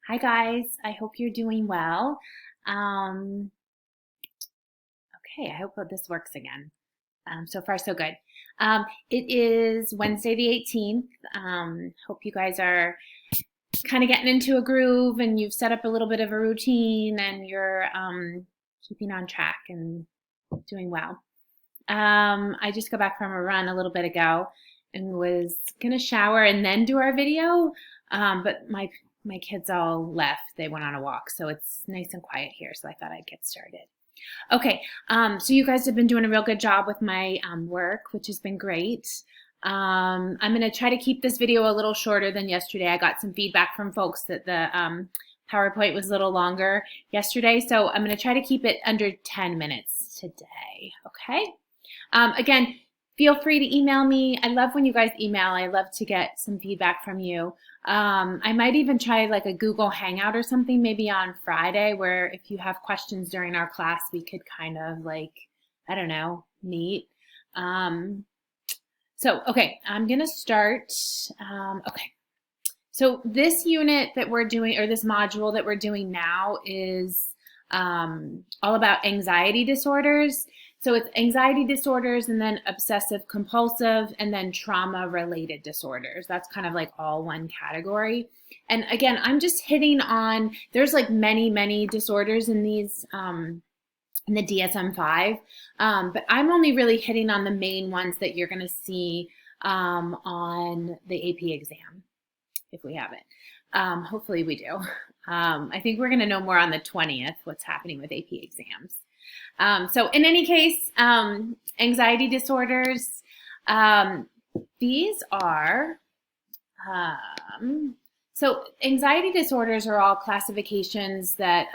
Hi guys, I hope you're doing well. Um, okay, I hope that this works again. So far so good. It is Wednesday the 18th. Hope you guys are kind of getting into a groove and you've set up a little bit of a routine and you're keeping on track and doing well. I just got back from a run a little bit ago and was gonna shower and then do our video, but my kids all left. They went on a walk, so it's nice and quiet here. So I thought I'd get started. Okay, so you guys have been doing a real good job with my work, which has been great. I'm gonna try to keep this video a little shorter than yesterday. I got some feedback from folks that the PowerPoint was a little longer yesterday, so I'm gonna try to keep it under 10 minutes today. Okay. Again, feel free to email me. I love when you guys email. I love to get some feedback from you. I might even try like a Google Hangout or something maybe on Friday where if you have questions during our class, we could kind of like, I don't know, meet. Okay, I'm going to start. Okay. So this unit that we're doing, or this module that we're doing now is all about anxiety disorders. So it's anxiety disorders and then obsessive compulsive and then trauma related disorders. That's kind of like all one category. And again, I'm just hitting on, there's like many disorders in these, in the DSM-5, but I'm only really hitting on the main ones that you're gonna see on the AP exam, if we have it. Hopefully we do. I think we're gonna know more on the 20th, what's happening with AP exams. So in any case, anxiety disorders, these are, so anxiety disorders are all classifications that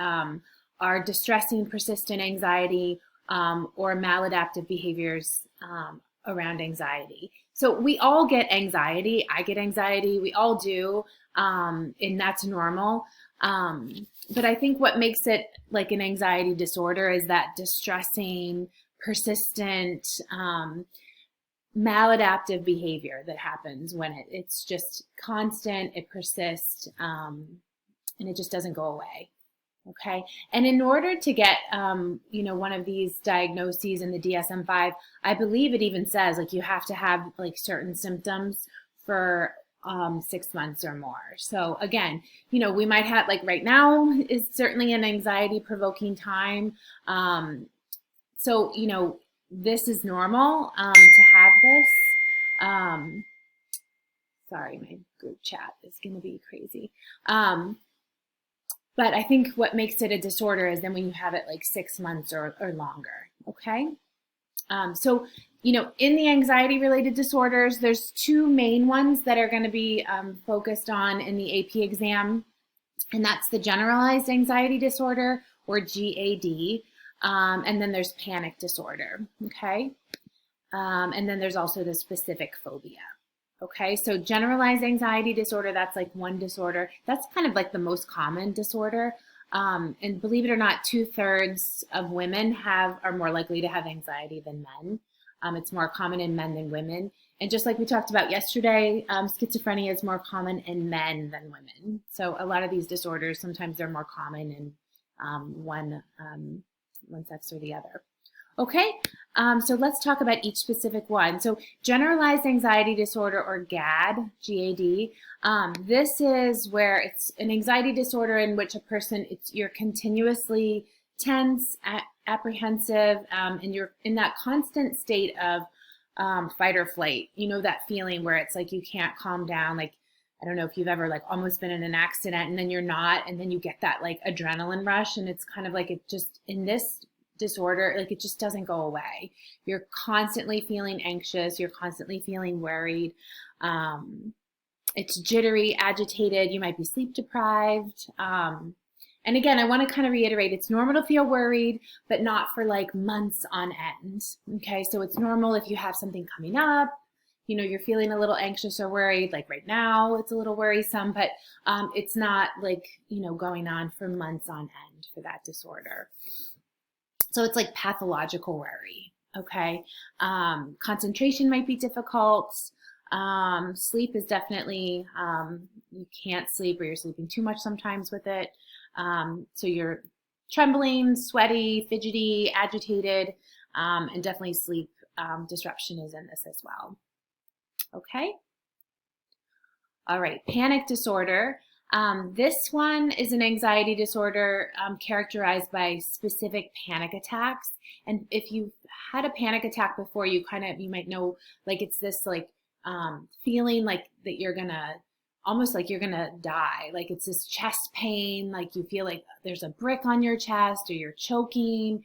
are distressing, persistent anxiety or maladaptive behaviors around anxiety. So we all get anxiety. I get anxiety. We all do, and that's normal. But I think what makes it like an anxiety disorder is that distressing, persistent, maladaptive behavior that happens when it's just constant, it persists, and it just doesn't go away. Okay. And in order to get, one of these diagnoses in the DSM-5, I believe it even says like you have to have like certain symptoms for 6 months or more. So again, we might have like right now is certainly an anxiety provoking time. So, this is normal to have this. Sorry, my group chat is going to be crazy. But I think what makes it a disorder is then when you have it like 6 months or longer, okay? In the anxiety-related disorders, there's two main ones that are going to be focused on in the AP exam, and that's the generalized anxiety disorder, or GAD, and then there's panic disorder, okay? And then there's also the specific phobia. Okay, so generalized anxiety disorder, that's like one disorder. That's kind of like the most common disorder. And believe it or not, 2/3 of women are more likely to have anxiety than men. It's more common in men than women. And just like we talked about yesterday, schizophrenia is more common in men than women. So a lot of these disorders, sometimes they're more common in one sex or the other. Okay, so let's talk about each specific one. So generalized anxiety disorder, or GAD, G-A-D, this is where it's an anxiety disorder in which a person, you're continuously tense, apprehensive, and you're in that constant state of fight or flight. That feeling where it's like you can't calm down. Like, I don't know if you've ever like almost been in an accident and then you're not, and then you get that like adrenaline rush, and it's kind of like it just, in this disorder, like it just doesn't go away. You're constantly feeling anxious. You're constantly feeling worried. It's jittery, agitated. You might be sleep deprived. And again, I want to kind of reiterate, it's normal to feel worried, but not for like months on end. Okay, so it's normal if you have something coming up, you're feeling a little anxious or worried, like right now it's a little worrisome, but it's not like, going on for months on end for that disorder. So it's like pathological worry, okay? Concentration might be difficult. Sleep is definitely, you can't sleep or you're sleeping too much sometimes with it. So you're trembling, sweaty, fidgety, agitated, and definitely sleep disruption is in this as well. Okay. All right, panic disorder. This one is an anxiety disorder characterized by specific panic attacks. And if you've had a panic attack before, you might know, like it's this like feeling like that you're gonna almost like you're gonna die. Like it's this chest pain, like you feel like there's a brick on your chest or you're choking.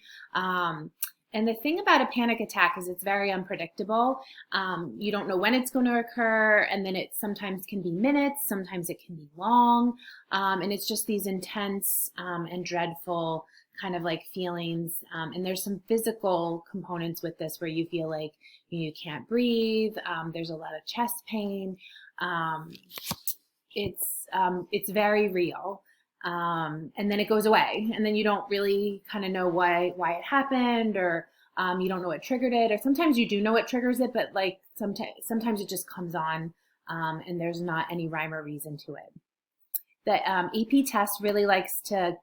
And the thing about a panic attack is it's very unpredictable. You don't know when it's going to occur, and then it sometimes can be minutes, sometimes it can be long, and it's just these intense and dreadful kind of like feelings. And there's some physical components with this where you feel like you can't breathe. There's a lot of chest pain. It's very real. And then it goes away, and then you don't really kind of know why it happened, or you don't know what triggered it, or sometimes you do know what triggers it, but like sometimes it just comes on, and there's not any rhyme or reason to it. The EP test really likes to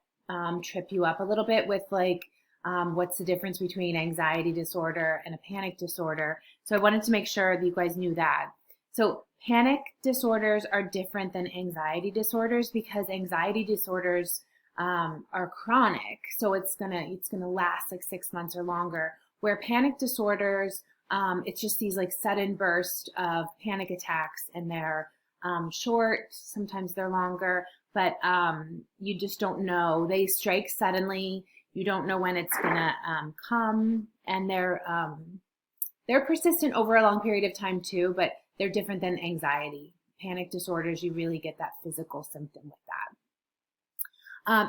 trip you up a little bit with like what's the difference between anxiety disorder and a panic disorder. So I wanted to make sure that you guys knew that. So panic disorders are different than anxiety disorders because anxiety disorders are chronic, so it's gonna last like 6 months or longer. Where panic disorders, it's just these like sudden bursts of panic attacks, and they're short. Sometimes they're longer, but you just don't know. They strike suddenly. You don't know when it's gonna come, and they're persistent over a long period of time too, but they're different than anxiety. Panic disorders, you really get that physical symptom with that.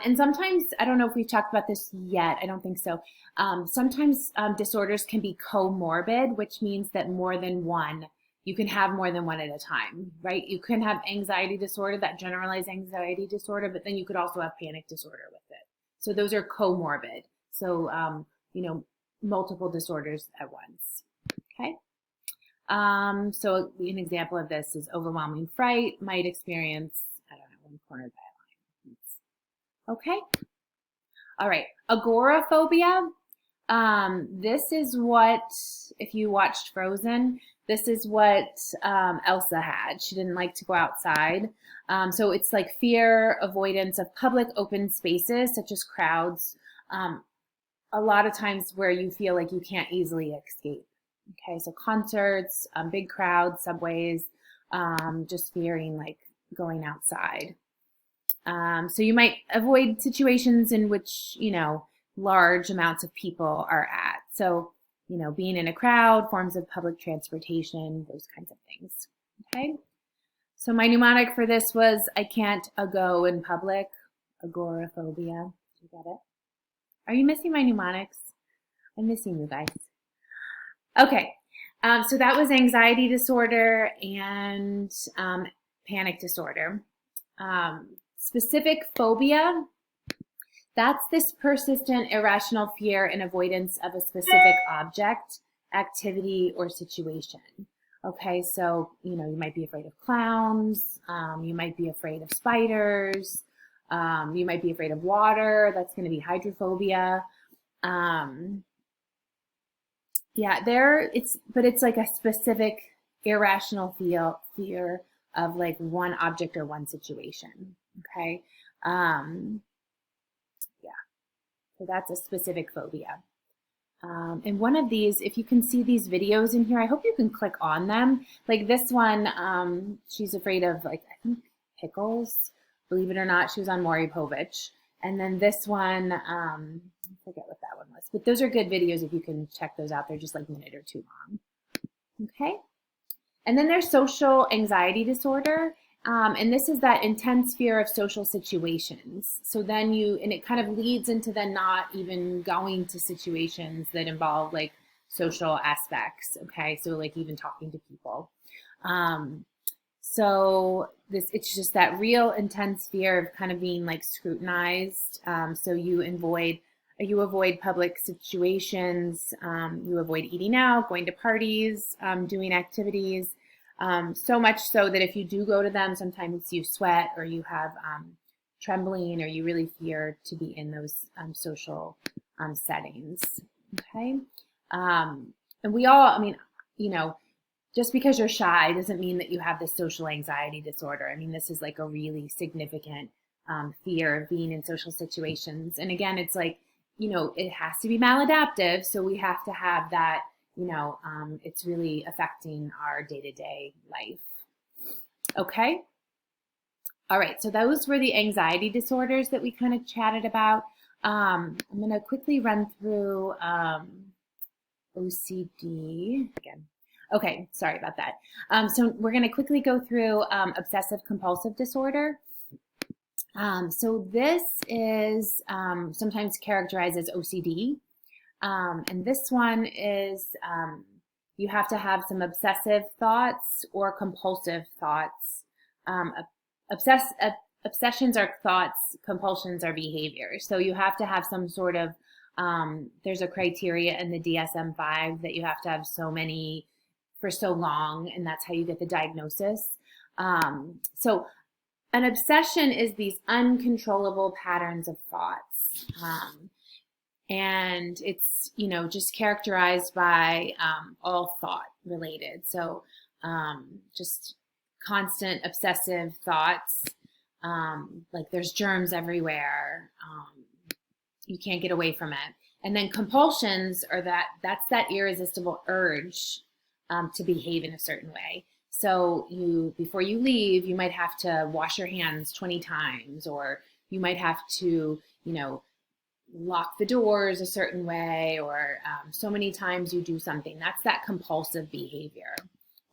And sometimes, I don't know if we've talked about this yet, I don't think so. Sometimes disorders can be comorbid, which means that you can have more than one at a time, right? You can have anxiety disorder, that generalized anxiety disorder, but then you could also have panic disorder with it. So those are comorbid. So, multiple disorders at once, okay? So an example of this is overwhelming fright, might experience, I don't know, one cornered by a lion. Okay. All right. Agoraphobia. This is what, if you watched Frozen, this is what Elsa had. She didn't like to go outside. So it's like fear, avoidance of public open spaces, such as crowds. A lot of times where you feel like you can't easily escape. Okay, so concerts, big crowds, subways, just fearing like going outside. So you might avoid situations in which, large amounts of people are at. So, being in a crowd, forms of public transportation, those kinds of things. Okay, so my mnemonic for this was I can't go in public, agoraphobia. You get it? Are you missing my mnemonics? I'm missing you guys. Okay, so that was anxiety disorder and panic disorder. Specific phobia, that's this persistent irrational fear and avoidance of a specific object, activity, or situation. Okay, so, you might be afraid of clowns, you might be afraid of spiders, you might be afraid of water, that's going to be hydrophobia. Yeah, it's like a specific irrational fear of like one object or one situation. Okay. Yeah. So that's a specific phobia. And one of these, if you can see these videos in here, I hope you can click on them. Like this one, she's afraid of like, I think pickles, believe it or not, she was on Maury Povich. And then this one, I forget what that one was, but those are good videos if you can check those out. They're just like a minute or two long. Okay. And then there's social anxiety disorder. And this is that intense fear of social situations. So then and it kind of leads into then not even going to situations that involve like social aspects. Okay. So like even talking to people. So it's just that real intense fear of kind of being like scrutinized. So you avoid public situations. You avoid eating out, going to parties, doing activities. So much so that if you do go to them, sometimes you sweat or you have trembling or you really fear to be in those social settings. Okay. And we all, I mean, you know, just because you're shy doesn't mean that you have this social anxiety disorder. I mean, this is like a really significant fear of being in social situations. And again, it's like, it has to be maladaptive. So we have to have that, it's really affecting our day-to-day life. Okay. All right. So those were the anxiety disorders that we kind of chatted about. I'm going to quickly run through OCD again. Okay, sorry about that. So we're going to quickly go through obsessive compulsive disorder. So this is sometimes characterized as OCD. And this one is you have to have some obsessive thoughts or compulsive thoughts. Obsessions are thoughts, compulsions are behaviors. So you have to have some sort of, there's a criteria in the DSM-5 that you have to have so many for so long, and that's how you get the diagnosis. So an obsession is these uncontrollable patterns of thoughts. And it's, just characterized by all thought related. So just constant obsessive thoughts, like there's germs everywhere. You can't get away from it. And then compulsions are that's that irresistible urge to behave in a certain way. So before you leave, you might have to wash your hands 20 times, or you might have to, lock the doors a certain way, or so many times you do something. That's that compulsive behavior.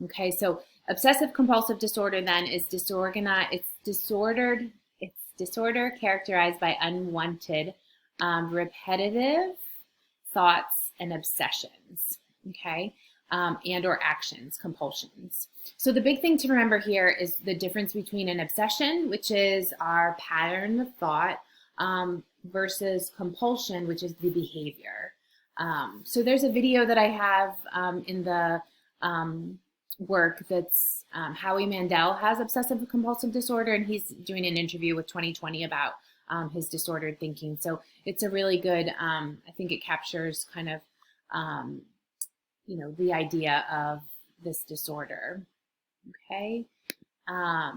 Okay, so obsessive compulsive disorder then is disorder characterized by unwanted, repetitive thoughts and obsessions. Okay. And or actions, compulsions. So the big thing to remember here is the difference between an obsession, which is our pattern of thought, versus compulsion, which is the behavior. So there's a video that I have in the work that's Howie Mandel has obsessive compulsive disorder, and he's doing an interview with 2020 about his disordered thinking. So it's a really good, I think it captures kind of, the idea of this disorder. Okay. All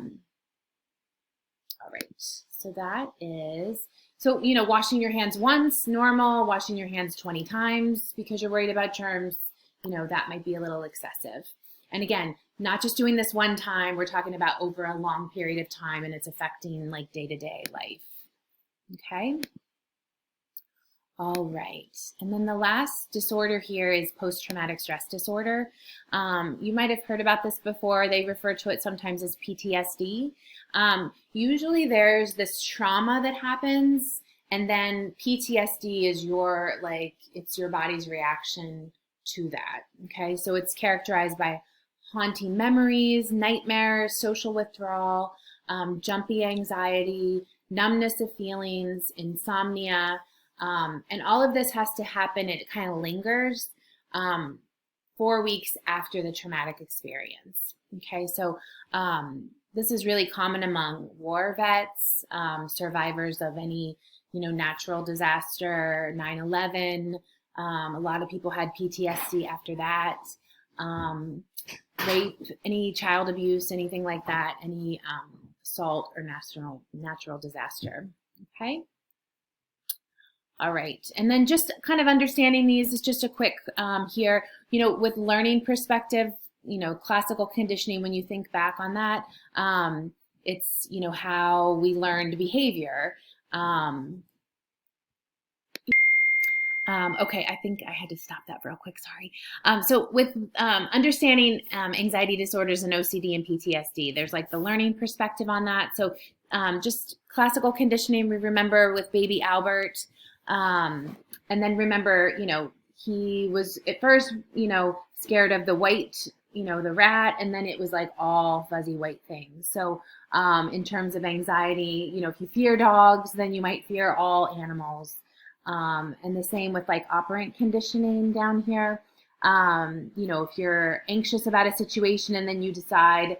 right. So that is, washing your hands once, normal. Washing your hands 20 times because you're worried about germs, that might be a little excessive. And again, not just doing this one time, we're talking about over a long period of time, and it's affecting like day-to-day life. Okay. All right. And then the last disorder here is post-traumatic stress disorder. You might have heard about this before. They refer to it sometimes as PTSD. Usually there's this trauma that happens, and then PTSD is it's your body's reaction to that. Okay. So it's characterized by haunting memories, nightmares, social withdrawal, jumpy anxiety, numbness of feelings, insomnia. And all of this has to happen, and it kind of lingers 4 weeks after the traumatic experience. Okay, so this is really common among war vets, survivors of any, natural disaster, 9/11. A lot of people had PTSD after that. Rape, any child abuse, anything like that, any assault or natural disaster. Okay. All right. And then just kind of understanding these is just a quick here, with learning perspective, classical conditioning, when you think back on that, it's, how we learned behavior. Okay, I think I had to stop that real quick, sorry. So with understanding anxiety disorders and OCD and PTSD, there's like the learning perspective on that. So just classical conditioning, we remember with baby Albert, and then remember, he was at first, scared of the white, the rat, and then it was like all fuzzy white things. So in terms of anxiety, if you fear dogs, then you might fear all animals. And the same with like operant conditioning down here. You know, if you're anxious about a situation and then you decide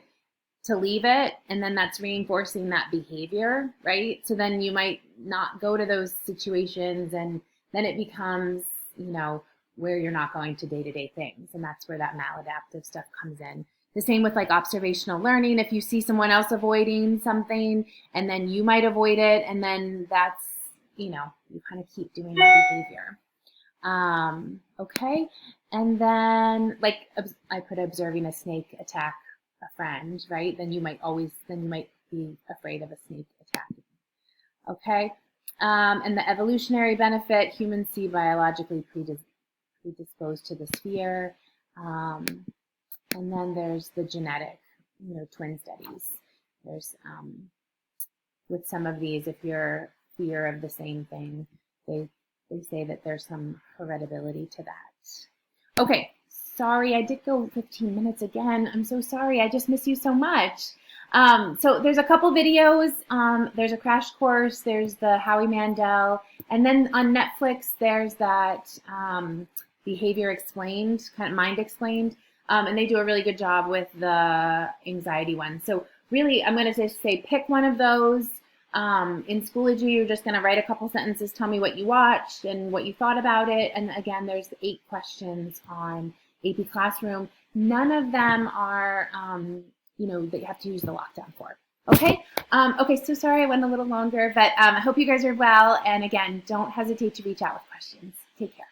to leave it, and then that's reinforcing that behavior, right? So then you might not go to those situations, and then it becomes, you know, where you're not going to day-to-day things, and that's where that maladaptive stuff comes in. The same with like observational learning. If you see someone else avoiding something and then you might avoid it, and then that's, you know, you kind of keep doing that behavior. Okay. And then like I put observing a snake attack a friend, right? Then you might be afraid of a snake attacking. Okay. And the evolutionary benefit, humans see biologically predisposed to this fear. And then there's the genetic, you know, twin studies. There's, with some of these, if you're fear of the same thing, they say that there's some heritability to that. Okay, sorry, I did go 15 minutes again. I'm so sorry. I just miss you so much. So there's a couple videos. There's a crash course. There's the Howie Mandel. And then on Netflix, there's that Behavior Explained, kind of Mind Explained. And they do a really good job with the anxiety one. So really, I'm going to just say pick one of those. In Schoology, you're just going to write a couple sentences, tell me what you watched and what you thought about it. And again, there's 8 questions on AP Classroom. None of them are, you know, that you have to use the lockdown for. Okay? Okay, so sorry I went a little longer, but I hope you guys are well. And again, don't hesitate to reach out with questions. Take care.